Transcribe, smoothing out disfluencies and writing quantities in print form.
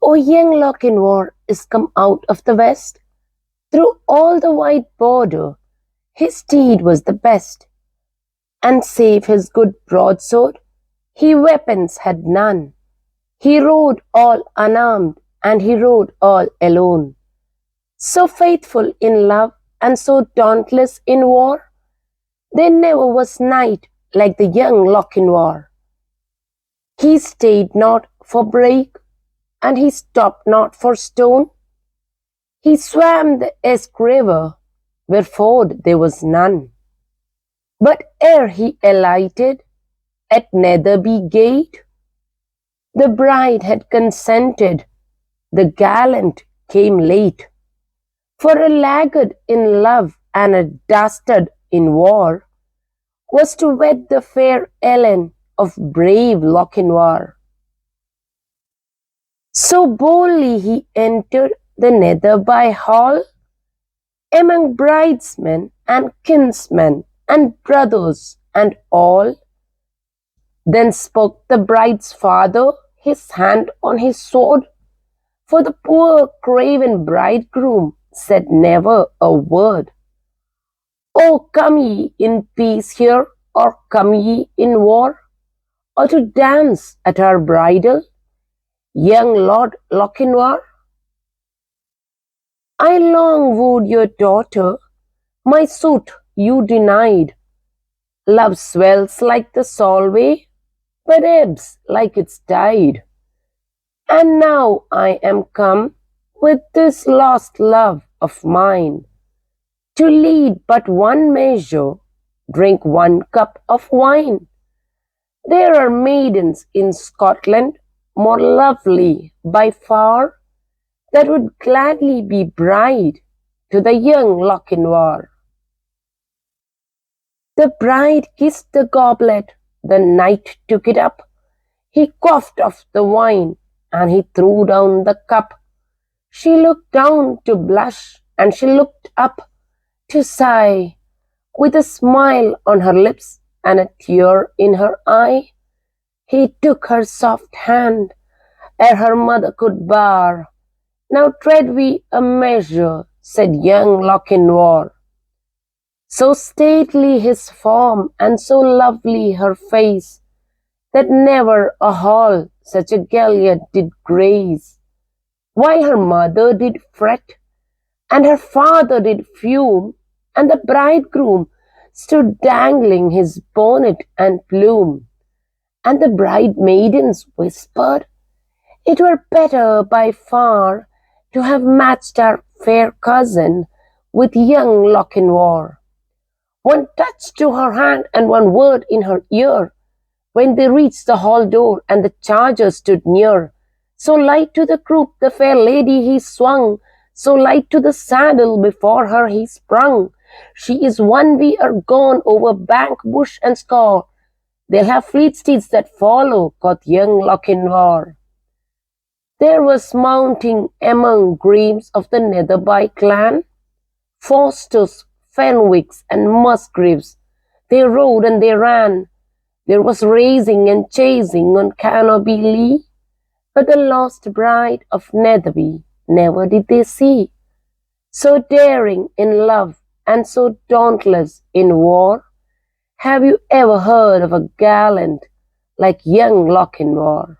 O young Lochinvar is come out of the west. Through all the wide border, his steed was the best. And save his good broadsword, he weapons had none. He rode all unarmed, and he rode all alone. So faithful in love, and so dauntless in war, there never was knight like the young Lochinvar. He stayed not for brake, and he stopped not for stone. He swam the Eske river, where ford there was none. But ere he alighted at Netherby gate, the bride had consented, the gallant came late. For a laggard in love and a dastard in war was to wed the fair Ellen of brave Lochinvar. So boldly he entered the Netherby Hall among bridesmen and kinsmen and brothers and all. Then spoke the bride's father, his hand on his sword, for the poor craven bridegroom said never a word. Oh, come ye in peace here, or come ye in war, or to dance at our bridal, young Lord Lochinvar? I long wooed your daughter, my suit you denied. Love swells like the Solway, but ebbs like its tide. And now I am come with this lost love of mine, to lead but one measure, drink one cup of wine. There are maidens in Scotland more lovely by far, that would gladly be bride to the young Lochinvar. The bride kissed the goblet, the knight took it up. He quaffed off the wine, and he threw down the cup. She looked down to blush, and she looked up to sigh, with a smile on her lips and a tear in her eye. He took her soft hand, ere her mother could bar. Now tread we a measure, said young Lochinvar. So stately his form, and so lovely her face, that never a hall such a gallant did grace. While her mother did fret, and her father did fume, and the bridegroom stood dangling his bonnet and plume, and the bride maidens whispered, it were better by far to have matched our fair cousin with young Lochinvar. One touch to her hand and one word in her ear, when they reached the hall door and the charger stood near. So light to the croup the fair lady he swung, so light to the saddle before her he sprung. She is one we are gone over bank, bush, and scaur. They'll have fleet steeds that follow, quoth young Lochinvar. There was mounting among greimes of the Netherby clan, Fosters, Fenwicks, and Musgraves. They rode and they ran. There was racing and chasing on Canopy Lee, but the lost bride of Netherby never did they see. So daring in love and so dauntless in war, have you ever heard of a gallant like young Lochinvar?